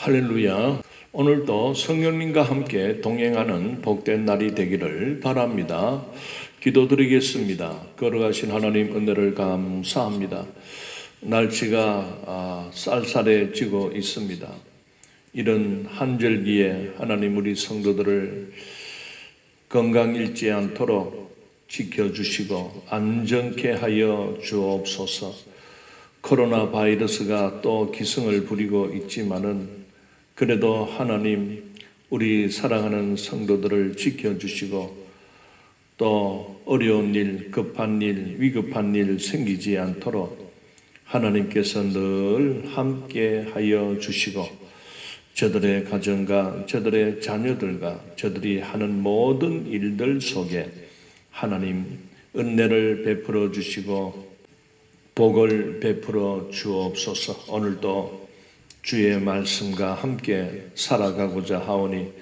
할렐루야. 오늘도 성령님과 함께 동행하는 복된 날이 되기를 바랍니다. 기도드리겠습니다. 걸어가신 하나님 은혜를 감사합니다. 날씨가 쌀쌀해지고 있습니다. 이런 한절기에 하나님 우리 성도들을 건강 잃지 않도록 지켜주시고 안전케 하여 주옵소서. 코로나 바이러스가 또 기승을 부리고 있지만은 그래도 하나님 우리 사랑하는 성도들을 지켜주시고 또 어려운 일, 급한 일, 위급한 일 생기지 않도록 하나님께서 늘 함께 하여 주시고 저들의 가정과 저들의 자녀들과 저들이 하는 모든 일들 속에 하나님 은혜를 베풀어 주시고 복을 베풀어 주옵소서. 오늘도 주의 말씀과 함께 살아가고자 하오니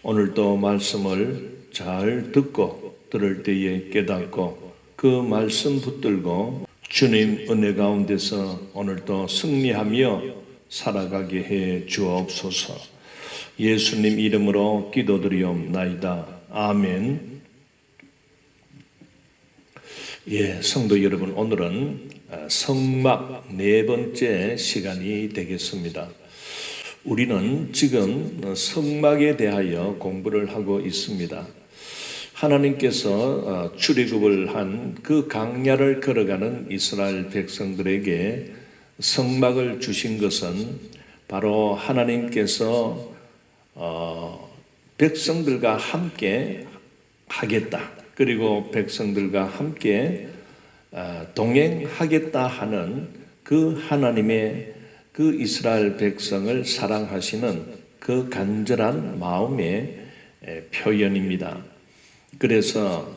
오늘도 말씀을 잘 듣고 들을 때에 깨닫고 그 말씀 붙들고 주님 은혜 가운데서 오늘도 승리하며 살아가게 해 주옵소서. 예수님 이름으로 기도드리옵나이다. 아멘. 성도 여러분, 오늘은 성막 네 번째 시간이 되겠습니다. 우리는 지금 성막에 대하여 공부를 하고 있습니다. 하나님께서 출애굽을 한 그 광야를 걸어가는 이스라엘 백성들에게 성막을 주신 것은 바로 하나님께서 백성들과 함께 하겠다. 그리고 백성들과 함께 동행하겠다 하는 그 하나님의 그 이스라엘 백성을 사랑하시는 그 간절한 마음의 표현입니다. 그래서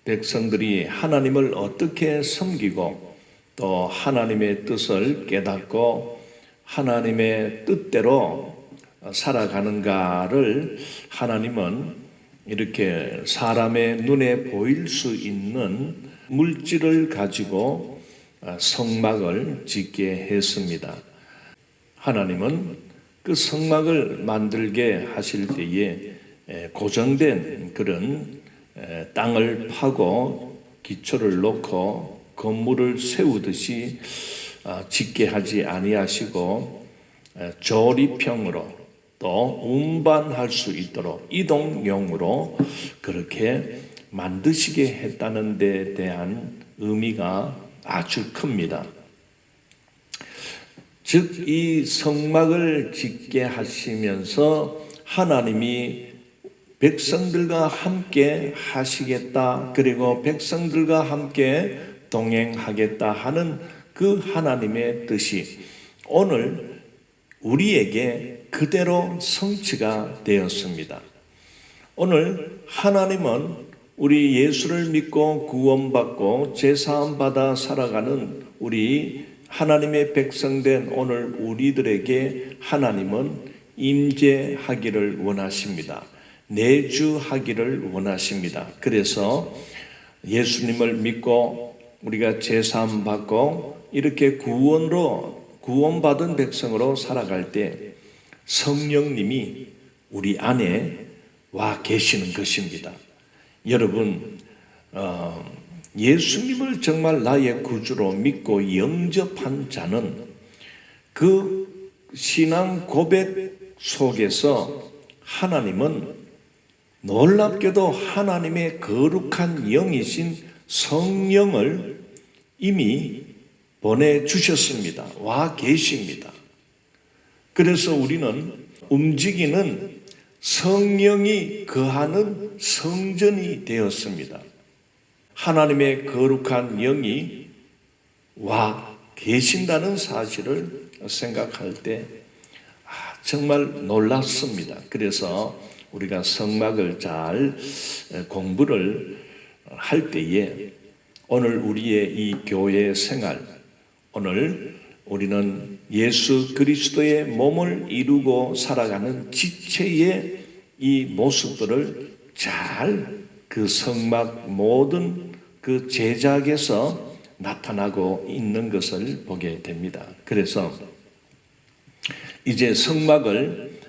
백성들이 하나님을 어떻게 섬기고 또 하나님의 뜻을 깨닫고 하나님의 뜻대로 살아가는가를 하나님은 이렇게 사람의 눈에 보일 수 있는 물질을 가지고 성막을 짓게 했습니다. 하나님은 그 성막을 만들게 하실 때에 고정된 그런 땅을 파고 기초를 놓고 건물을 세우듯이 짓게 하지 아니하시고 조립형으로 또 운반할 수 있도록 이동용으로 그렇게 만드시게 했다는 데 대한 의미가 아주 큽니다. 즉, 이 성막을 짓게 하시면서 하나님이 백성들과 함께 하시겠다, 그리고 백성들과 함께 동행하겠다 하는 그 하나님의 뜻이 오늘 우리에게 그대로 성취가 되었습니다. 오늘 하나님은 우리 예수를 믿고 구원받고 제사함 받아 살아가는 우리 하나님의 백성된 오늘 우리들에게 하나님은 임재하기를 원하십니다. 내주하기를 원하십니다. 그래서 예수님을 믿고 우리가 제사함 받고 이렇게 구원받은 백성으로 살아갈 때 성령님이 우리 안에 와 계시는 것입니다. 여러분, 예수님을 정말 나의 구주로 믿고 영접한 자는 그 신앙 고백 속에서 하나님은 놀랍게도 하나님의 거룩한 영이신 성령을 이미 보내주셨습니다. 와 계십니다. 그래서 우리는 움직이는 성령이 거하는 성전이 되었습니다. 하나님의 거룩한 영이 와 계신다는 사실을 생각할 때 정말 놀랐습니다. 그래서 우리가 성막을 잘 공부를 할 때에 오늘 우리의 이 교회 생활, 오늘 우리는 예수 그리스도의 몸을 이루고 살아가는 지체의 이 모습들을 잘 그 성막 모든 그 제작에서 나타나고 있는 것을 보게 됩니다. 그래서 이제 성막을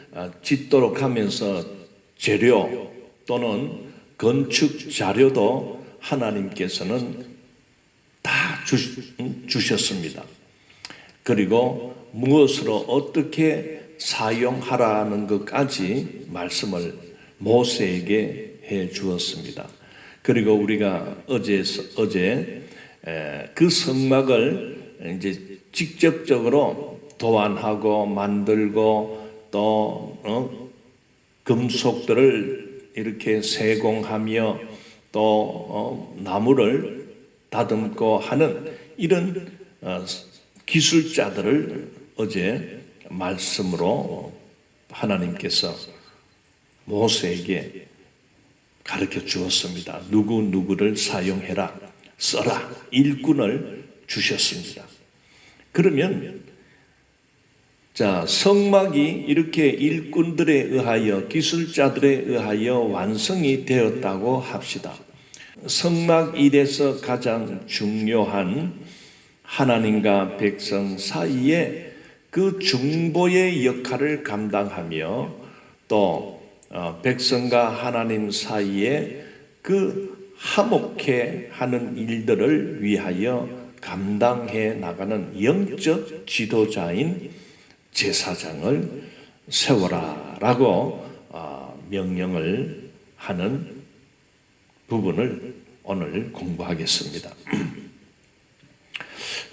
짓도록 하면서 재료 또는 건축 자료도 하나님께서는 다 주셨습니다. 그리고 무엇으로 어떻게 사용하라는 것까지 말씀을 모세에게 해 주었습니다. 그리고 우리가 어제 그 성막을 이제 직접적으로 도안하고 만들고 또 금속들을 이렇게 세공하며 또 나무를 다듬고 하는 이런 기술자들을 어제 말씀으로 하나님께서 모세에게 가르쳐 주었습니다. 누구를 사용해라, 써라, 일꾼을 주셨습니다. 그러면 자, 성막이 이렇게 일꾼들에 의하여, 기술자들에 의하여 완성이 되었다고 합시다. 성막 일에서 가장 중요한 하나님과 백성 사이에 그 중보의 역할을 감당하며 또 백성과 하나님 사이에 그 화목해 하는 일들을 위하여 감당해 나가는 영적 지도자인 제사장을 세워라라고 명령을 하는 부분을 오늘 공부하겠습니다.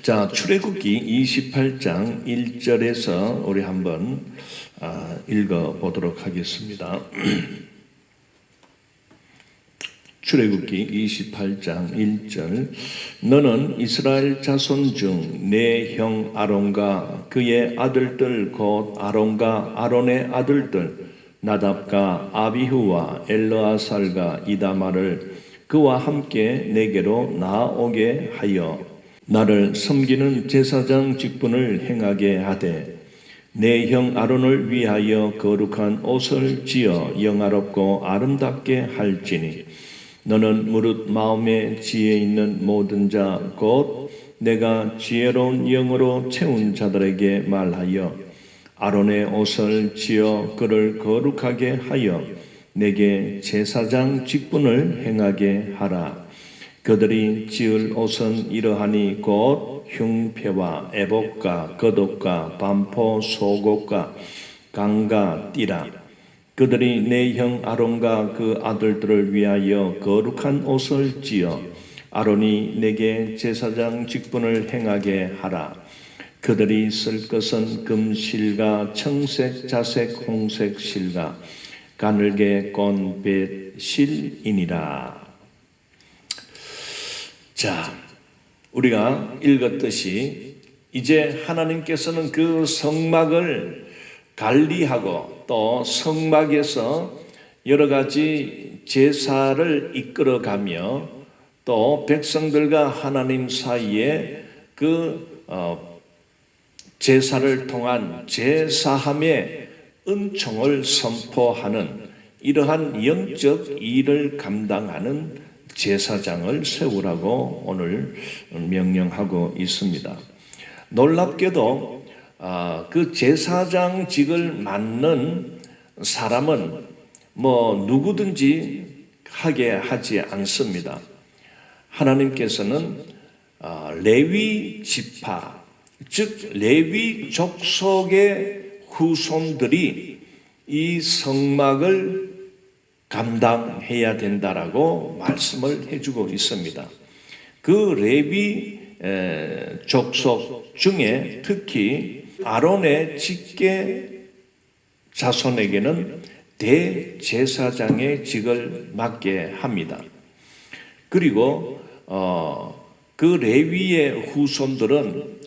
자, 출애굽기 28장 1절에서 우리 한번 읽어보도록 하겠습니다. 출애굽기 28장 1절 너는 이스라엘 자손 중 내 형 아론과 그의 아들들 곧 아론과 아론의 아들들 나답과 아비후와 엘르아살과 이다말을 그와 함께 내게로 나오게 하여 나를 섬기는 제사장 직분을 행하게 하되 내 형 아론을 위하여 거룩한 옷을 지어 영화롭고 아름답게 할지니 너는 무릇 마음에 지혜 있는 모든 자 곧 내가 지혜로운 영으로 채운 자들에게 말하여 아론의 옷을 지어 그를 거룩하게 하여 내게 제사장 직분을 행하게 하라. 그들이 지을 옷은 이러하니 곧 흉패와 애복과 겉옷과 반포 속옷과 강과 띠라. 그들이 내 형 아론과 그 아들들을 위하여 거룩한 옷을 지어 아론이 내게 제사장 직분을 행하게 하라. 그들이 쓸 것은 금실과 청색, 자색, 홍색 실과 가늘게 꼰 벳실이니라. 자, 우리가 읽었듯이 이제 하나님께서는 그 성막을 관리하고 또 성막에서 여러 가지 제사를 이끌어가며 또 백성들과 하나님 사이에 그 제사를 통한 제사함의 은총을 선포하는 이러한 영적 일을 감당하는 제사장을 세우라고 오늘 명령하고 있습니다. 놀랍게도 그 제사장직을 맡는 사람은 뭐 누구든지 하게 하지 않습니다. 하나님께서는 레위 지파, 즉 레위 족속의 후손들이 이 성막을 감당해야 된다라고 말씀을 해주고 있습니다. 그 레위 족속 중에 특히 아론의 직계 자손에게는 대제사장의 직을 맡게 합니다. 그리고 그 레위의 후손들은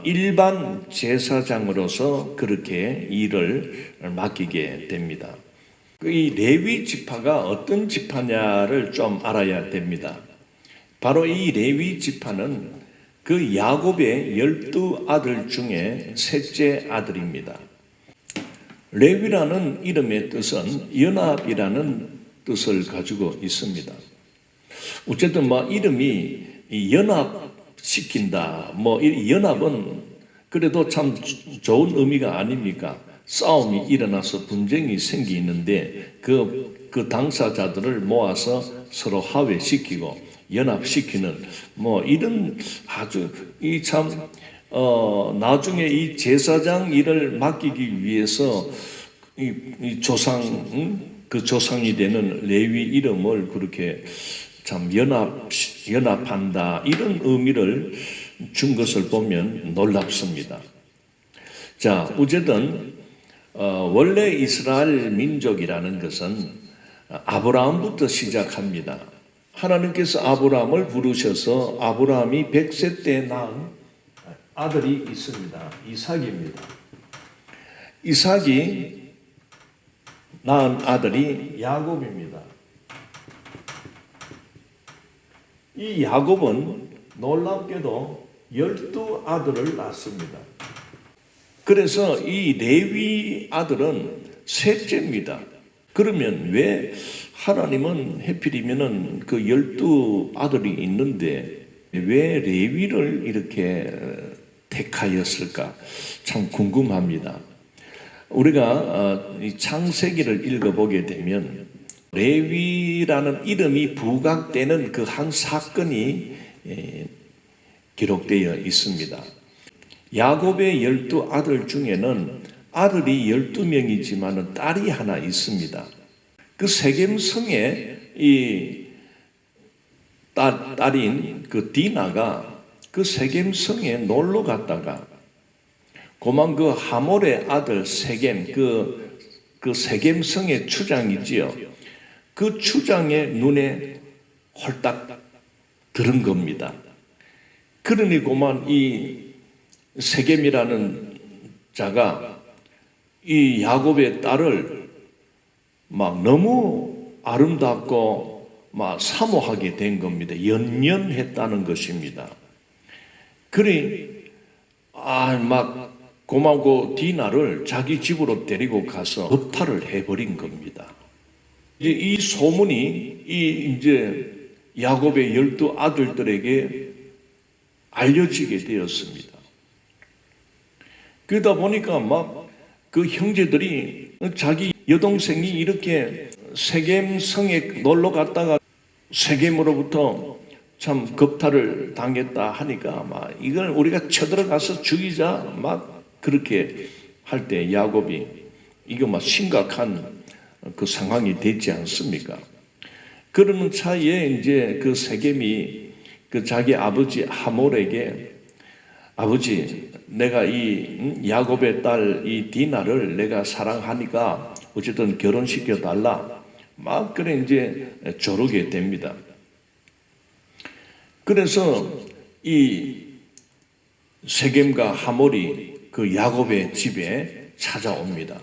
일반 제사장으로서 그렇게 일을 맡기게 됩니다. 이 레위 지파가 어떤 지파냐를 좀 알아야 됩니다. 바로 이 레위 지파는 그 야곱의 12아들 중에 셋째 아들입니다. 레위라는 이름의 뜻은 연합이라는 뜻을 가지고 있습니다. 어쨌든 이름이 연합시킨다. 이 연합은 그래도 참 좋은 의미가 아닙니까? 싸움이 일어나서 분쟁이 생기는데 그 당사자들을 모아서 서로 화해시키고 연합시키는 뭐 이런 아주 이 참 나중에 이 제사장 일을 맡기기 위해서 이 조상 그 조상이 되는 레위 이름을 그렇게 참 연합한다 이런 의미를 준 것을 보면 놀랍습니다. 자, 어쨌든 원래 이스라엘 민족이라는 것은 아브라함부터 시작합니다. 하나님께서 아브라함을 부르셔서 아브라함이 100세 때 낳은 아들이 있습니다. 이삭입니다. 이삭이 낳은 아들이 야곱입니다. 이 야곱은 놀랍게도 12아들을 낳습니다. 그래서 이 레위 아들은 셋째입니다. 그러면 왜 하나님은 해필이면은 그 12아들이 있는데 왜 레위를 이렇게 택하였을까? 참 궁금합니다. 우리가 이 창세기를 읽어보게 되면 레위라는 이름이 부각되는 그 한 사건이 기록되어 있습니다. 야곱의 12아들 중에는 아들이 12명이지만 딸이 하나 있습니다. 그 세겜성에 이 딸인 그 디나가 그 세겜성에 놀러 갔다가 고만 그 하몰의 아들 세겜 그 세겜성의 추장이지요. 그 추장의 눈에 홀딱 들은 겁니다. 그러니 고만 이 세겜이라는 자가 이 야곱의 딸을 막 너무 아름답고 막 사모하게 된 겁니다. 연연했다는 것입니다. 그래 막 고마고 디나를 자기 집으로 데리고 가서 겁탈을 해버린 겁니다. 이제 이 소문이 이제 야곱의 12아들들에게 알려지게 되었습니다. 그러다 보니까 막 그 형제들이 자기 여동생이 이렇게 세겜성에 놀러 갔다가 세겜으로부터 참 겁탈을 당했다 하니까 막 이걸 우리가 쳐들어가서 죽이자 막 그렇게 할 때 야곱이 이거 막 심각한 그 상황이 되지 않습니까? 그러는 차에 이제 그 세겜이 그 자기 아버지 하몰에게 아버지 내가 이 야곱의 딸 이 디나를 내가 사랑하니까 어쨌든 결혼시켜 달라 막 그래 이제 조르게 됩니다. 그래서 이 세겜과 하몰이 그 야곱의 집에 찾아옵니다.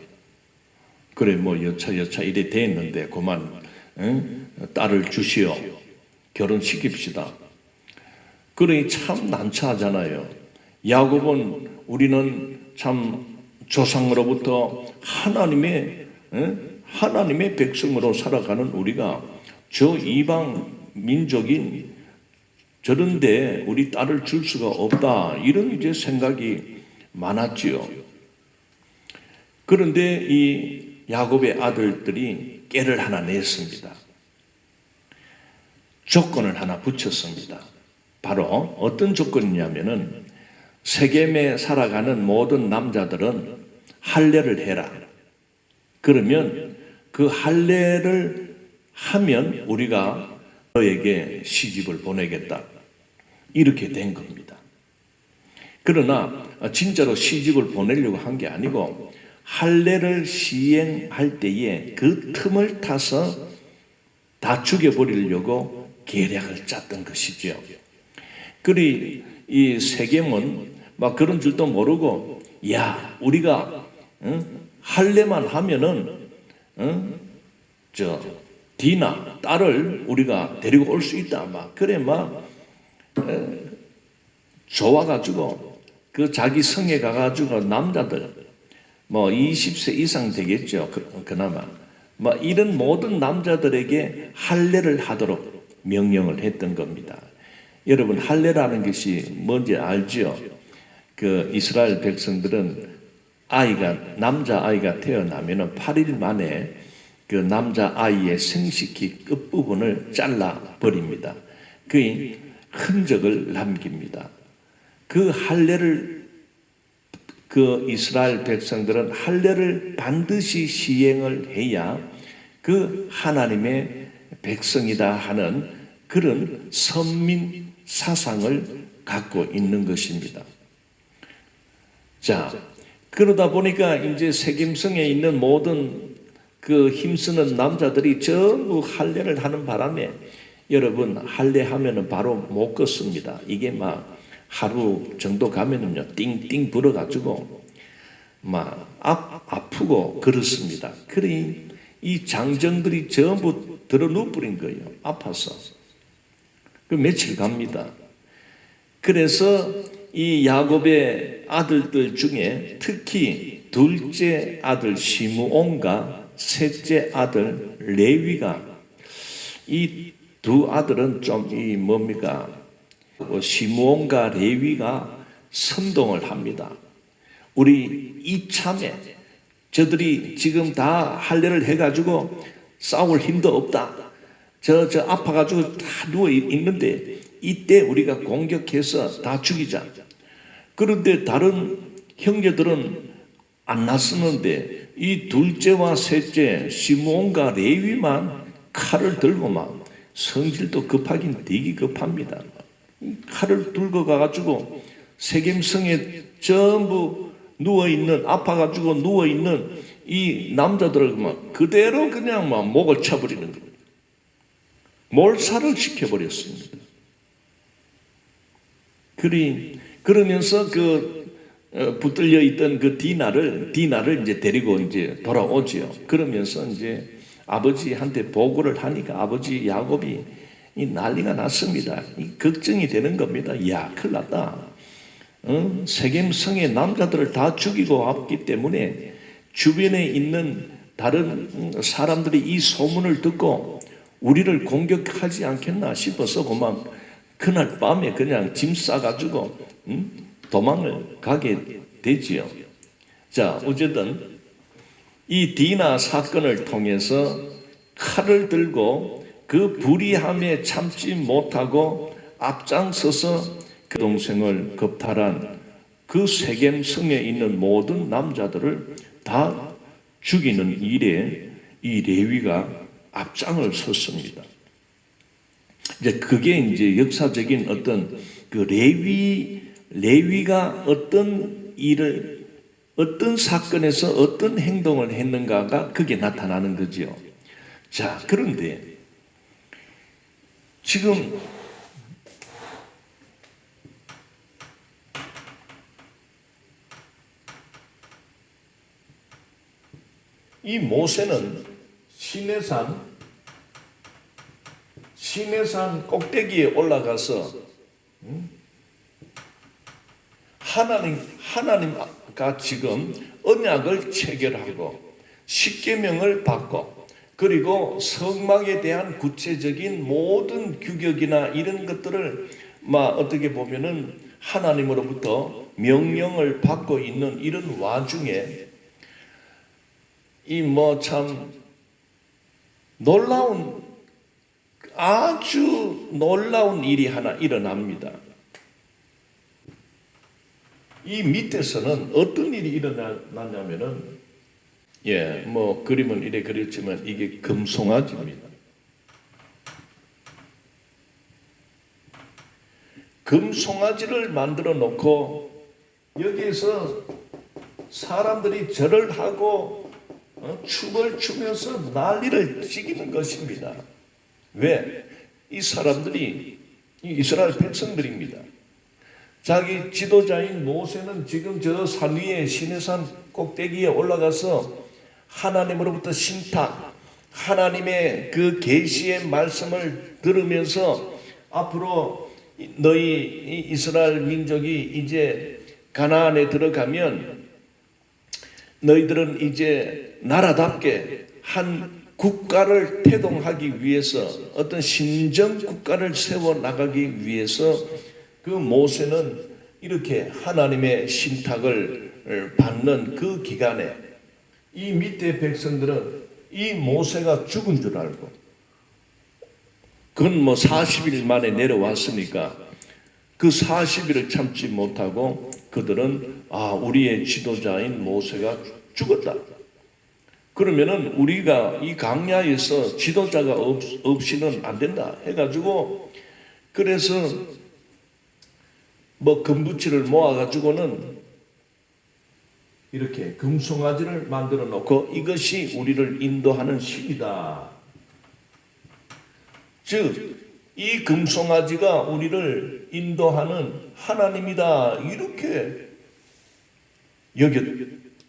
그래 뭐 여차 이래 됐는데 그만 딸을 주시오 결혼시킵시다. 그러니 참 난처하잖아요. 야곱은 우리는 참 조상으로부터 하나님의 백성으로 살아가는 우리가 저 이방 민족인 저런데 우리 딸을 줄 수가 없다 이런 이제 생각이 많았지요. 그런데 이 야곱의 아들들이 깨를 하나 냈습니다. 조건을 하나 붙였습니다. 바로 어떤 조건이냐면은 세겜에 살아가는 모든 남자들은 할례를 해라. 그러면 그 할례를 하면 우리가 너에게 시집을 보내겠다. 이렇게 된 겁니다. 그러나 진짜로 시집을 보내려고 한 게 아니고 할례를 시행할 때에 그 틈을 타서 다 죽여버리려고 계략을 짰던 것이죠. 그리 이 세겜은 막 그런 줄도 모르고 야 우리가 할례만 하면은 저 디나 딸을 우리가 데리고 올 수 있다 막 그래 막 좋아가지고 그 자기 성에 가가지고 남자들 뭐 20세 이상 되겠죠 그나마 뭐 이런 모든 남자들에게 할례를 하도록 명령을 했던 겁니다. 여러분 할례라는 것이 뭔지 알죠? 그 이스라엘 백성들은 남자 아이가 태어나면은 8일 만에 그 남자 아이의 생식기 끝부분을 잘라 버립니다. 그 흔적을 남깁니다. 그 할례를 그 이스라엘 백성들은 할례를 반드시 시행을 해야 그 하나님의 백성이다 하는 그런 선민 사상을 갖고 있는 것입니다. 자, 그러다 보니까 이제 세겜성에 있는 모든 그 힘쓰는 남자들이 전부 할례를 하는 바람에 여러분 할례하면은 바로 못 걷습니다. 이게 막 하루 정도 가면은요 띵띵 불어가지고 막 아프고 그렇습니다. 그러니 이 장정들이 전부 들어 누워버린 거예요. 아파서. 그 며칠 갑니다. 그래서 이 야곱의 아들들 중에 특히 둘째 아들 시므온과 셋째 아들 레위가 이 두 아들은 좀 시므온과 레위가 선동을 합니다. 우리 이참에 저들이 지금 다 할례를 해가지고 싸울 힘도 없다. 저 아파가지고 다 누워 있는데 이때 우리가 공격해서 다 죽이자. 그런데 다른 형제들은 안 났었는데 이 둘째와 셋째 시므온과 레위만 칼을 들고 막 성질도 급하긴 되게 급합니다. 칼을 들고 가가지고 세겜성에 전부 누워있는 아파가지고 누워있는 이 남자들을 막 그대로 그냥 막 목을 쳐버리는 거예요. 몰살을 시켜버렸습니다. 그러면서 붙들려 있던 그 디나를 이제 데리고 이제 돌아오지요. 그러면서 이제 아버지한테 보고를 하니까 아버지 야곱이 난리가 났습니다. 걱정이 되는 겁니다. 야, 큰일 났다. 세겜성의 남자들을 다 죽이고 왔기 때문에 주변에 있는 다른 사람들이 이 소문을 듣고 우리를 공격하지 않겠나 싶어서 그만 그날 밤에 그냥 짐 싸가지고 도망을 가게 되지요. 자, 어쨌든 이 디나 사건을 통해서 칼을 들고 그 불의함에 참지 못하고 앞장서서 그 동생을 겁탈한 그 세겜성에 있는 모든 남자들을 다 죽이는 일에 이 레위가 앞장을 섰습니다. 이제 그게 이제 역사적인 어떤 그 레위가 어떤 사건에서 어떤 행동을 했는가가 그게 나타나는 거죠. 자, 그런데 지금 이 모세는 시내산 꼭대기에 올라가서 하나님과 지금 언약을 체결하고 십계명을 받고 그리고 성막에 대한 구체적인 모든 규격이나 이런 것들을 어떻게 보면은 하나님으로부터 명령을 받고 있는 이런 와중에 이 참 아주 놀라운 일이 하나 일어납니다. 이 밑에서는 어떤 일이 일어났냐면은 그림은 이래 그렸지만 이게 금송아지입니다. 금송아지를 만들어 놓고 여기에서 사람들이 절을 하고 춤을 추면서 난리를 지기는 것입니다. 왜? 이 사람들이 이스라엘 백성들입니다. 자기 지도자인 모세는 지금 저 산 위에 시내산 꼭대기에 올라가서 하나님으로부터 신탁, 하나님의 그 계시의 말씀을 들으면서 앞으로 너희 이스라엘 민족이 이제 가나안에 들어가면 너희들은 이제 나라답게 한 국가를 태동하기 위해서 어떤 신정 국가를 세워나가기 위해서 그 모세는 이렇게 하나님의 신탁을 받는 그 기간에 이 밑에 백성들은 이 모세가 죽은 줄 알고, 그건 뭐 40일 만에 내려왔으니까 그 40일을 참지 못하고 그들은 우리의 지도자인 모세가 죽었다. 그러면은 우리가 이 광야에서 지도자가 없이는 안 된다 해가지고, 그래서 뭐 금붙이를 모아가지고는 이렇게 금송아지를 만들어 놓고 이것이 우리를 인도하는 신이다. 즉, 이 금송아지가 우리를 인도하는 하나님이다. 이렇게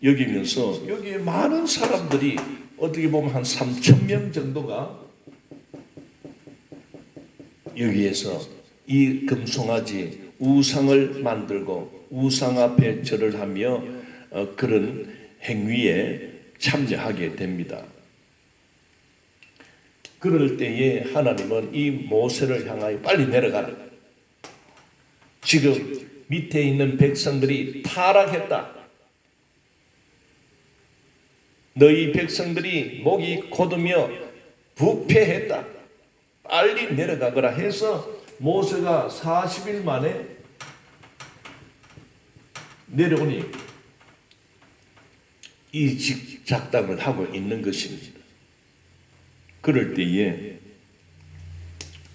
여기면서 여기에 많은 사람들이 어떻게 보면 한 3,000명 정도가 여기에서 이 금송아지 우상을 만들고 우상 앞에 절을 하며 그런 행위에 참여하게 됩니다. 그럴 때에 하나님은 이 모세를 향하여 빨리 내려가라. 지금 밑에 있는 백성들이 타락했다. 너희 백성들이 목이 곧으며 부패했다. 빨리 내려가거라 해서 모세가 40일 만에 내려오니 이 작담을 하고 있는 것입니다. 그럴 때에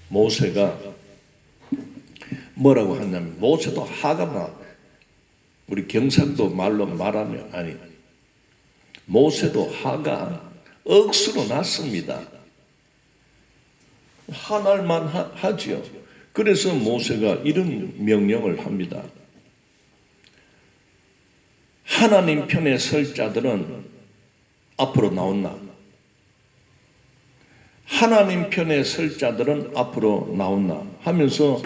모세가 뭐라고 하냐면, 모세도 하가 우리 경상도 말로 말하면 모세도 하가 억수로 났습니다. 하날만 하지요. 그래서 모세가 이런 명령을 합니다. 하나님 편에 설 자들은 앞으로 나온나? 하나님 편에 설 자들은 앞으로 나온나? 하면서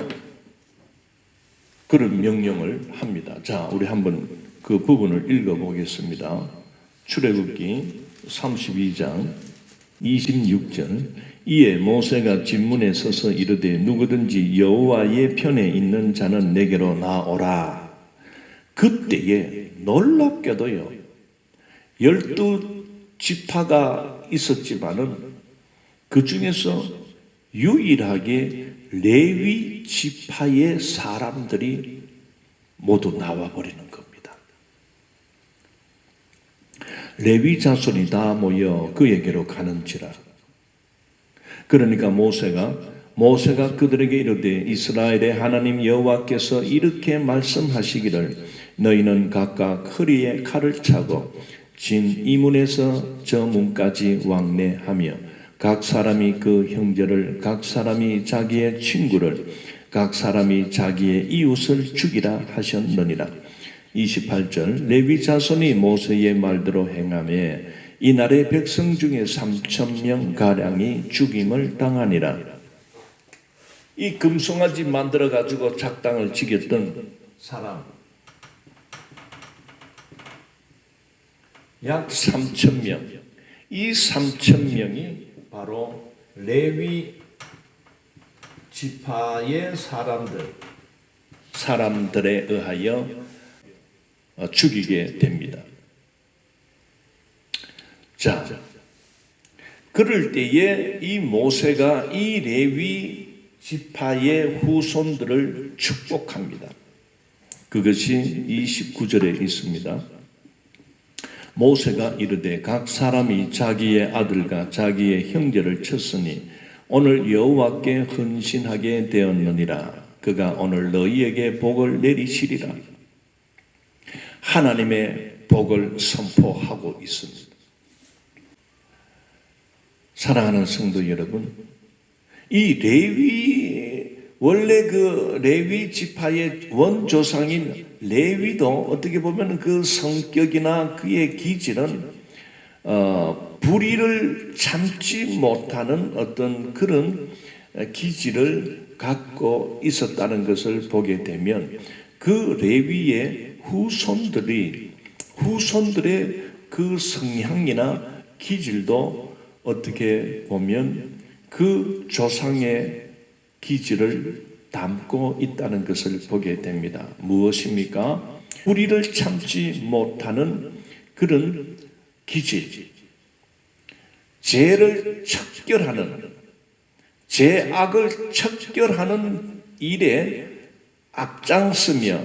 그런 명령을 합니다. 자, 우리 한번 그 부분을 읽어보겠습니다. 출애굽기 32장 26절. 이에 모세가 진문에 서서 이르되 누구든지 여호와의 편에 있는 자는 내게로 나오라. 그때에 놀랍게도요, 12지파가 있었지만은 그 중에서 유일하게 레위 지파의 사람들이 모두 나와버리는 겁니다. 레위 자손이 다 모여 그에게로 가는지라. 그러니까 모세가 그들에게 이르되 이스라엘의 하나님 여호와께서 이렇게 말씀하시기를 너희는 각각 허리에 칼을 차고 진 이 문에서 저 문까지 왕래하며 각 사람이 그 형제를, 각 사람이 자기의 친구를, 각 사람이 자기의 이웃을 죽이라 하셨느니라. 28절. 레위 자손이 모세의 말대로 행하며 이날의 백성 중에 3,000명 가량이 죽임을 당하니라. 이 금송아지 만들어 가지고 작당을 지켰던 사람 약 3,000명. 이 3,000명이 바로 레위 지파의 사람들에 의하여 죽이게 됩니다. 자, 그럴 때에 이 모세가 이 레위 지파의 후손들을 축복합니다. 그것이 29절에 있습니다. 모세가 이르되 각 사람이 자기의 아들과 자기의 형제를 쳤으니 오늘 여호와께 헌신하게 되었느니라. 그가 오늘 너희에게 복을 내리시리라. 하나님의 복을 선포하고 있습니다. 사랑하는 성도 여러분, 이 원래 그 레위 지파의 원조상인 레위도 어떻게 보면 그 성격이나 그의 기질은 불의를 참지 못하는 어떤 그런 기질을 갖고 있었다는 것을 보게 되면 그 레위의 후손들의 그 성향이나 기질도 어떻게 보면 그 조상의 기질을 담고 있다는 것을 보게 됩니다. 무엇입니까? 우리를 참지 못하는 그런 기질, 죄를 척결하는, 죄악을 척결하는 일에 앞장서며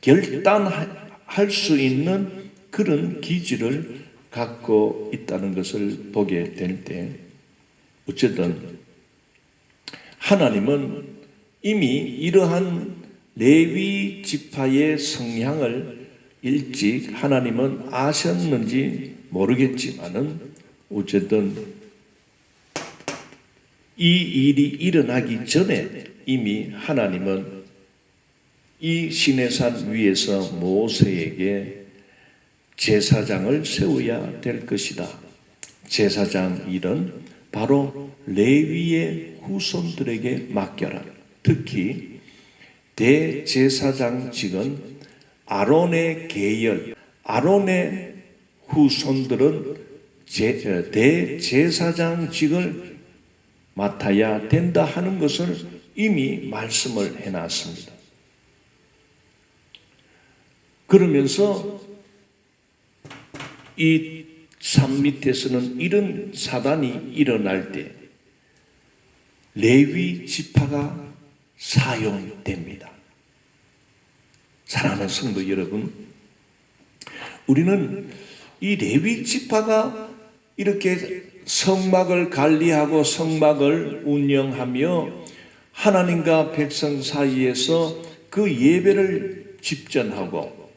결단할 수 있는 그런 기질을 갖고 있다는 것을 보게 될 때, 어쨌든 하나님은 이미 이러한 레위 지파의 성향을 일찍 하나님은 아셨는지 모르겠지만은 어쨌든 이 일이 일어나기 전에 이미 하나님은 이 시내산 위에서 모세에게 제사장을 세워야 될 것이다. 제사장 일은 바로 레위의 후손들에게 맡겨라. 특히 대제사장직은 아론의 계열, 아론의 후손들은 대제사장직을 맡아야 된다 하는 것을 이미 말씀을 해놨습니다. 그러면서 이 산 밑에서는 이런 사단이 일어날 때 레위 지파가 사용됩니다. 사랑하는 성도 여러분, 우리는 이 레위 지파가 이렇게 성막을 관리하고 성막을 운영하며 하나님과 백성 사이에서 그 예배를 집전하고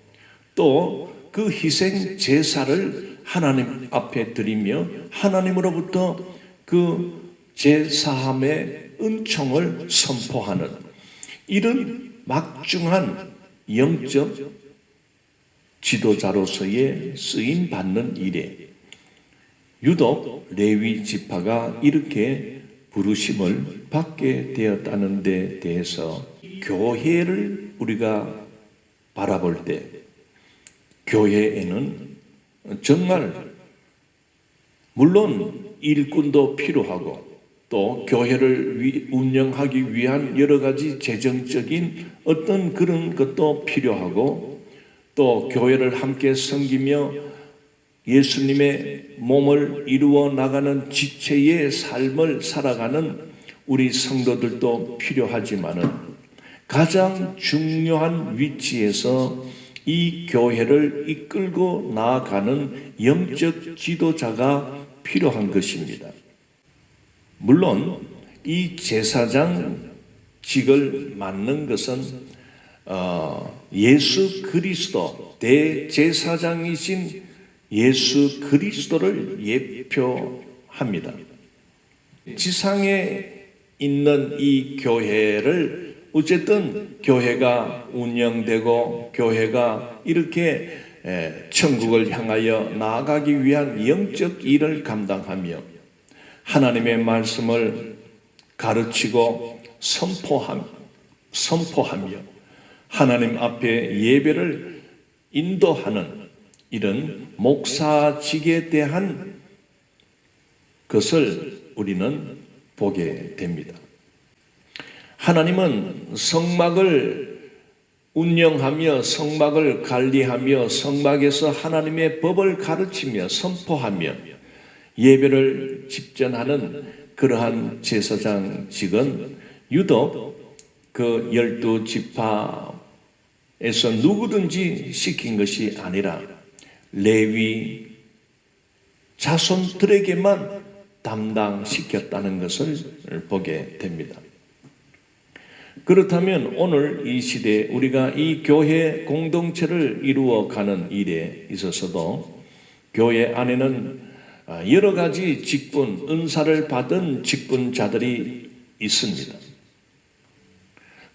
또 그 희생 제사를 하나님 앞에 드리며 하나님으로부터 그 제사함의 은총을 선포하는 이런 막중한 영적 지도자로서의 쓰임 받는 일에 유독 레위 지파가 이렇게 부르심을 받게 되었다는 데 대해서 교회를 우리가 바라볼 때 교회에는 정말 물론 일꾼도 필요하고 또 교회를 운영하기 위한 여러 가지 재정적인 어떤 그런 것도 필요하고 또 교회를 함께 섬기며 예수님의 몸을 이루어 나가는 지체의 삶을 살아가는 우리 성도들도 필요하지만은 가장 중요한 위치에서 이 교회를 이끌고 나아가는 영적 지도자가 필요한 것입니다. 물론 이 제사장직을 맡는 것은 예수 그리스도 대제사장이신 예수 그리스도를 예표합니다. 지상에 있는 이 교회를 어쨌든 교회가 운영되고 교회가 이렇게 천국을 향하여 나아가기 위한 영적 일을 감당하며 하나님의 말씀을 가르치고 선포하며 하나님 앞에 예배를 인도하는 이런 목사직에 대한 것을 우리는 보게 됩니다. 하나님은 성막을 운영하며 성막을 관리하며 성막에서 하나님의 법을 가르치며 선포하며 예배를 집전하는 그러한 제사장직은 유독 그 12지파에서 누구든지 시킨 것이 아니라 레위 자손들에게만 담당시켰다는 것을 보게 됩니다. 그렇다면 오늘 이 시대에 우리가 이 교회 공동체를 이루어가는 일에 있어서도 교회 안에는 여러 가지 직분, 은사를 받은 직분자들이 있습니다.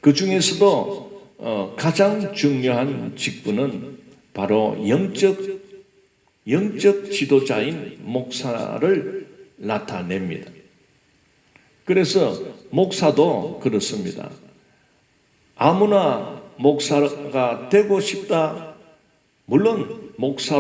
그 중에서도 가장 중요한 직분은 바로 영적 지도자인 목사를 나타냅니다. 그래서 목사도 그렇습니다. 아무나 목사가 되고 싶다. 물론 목사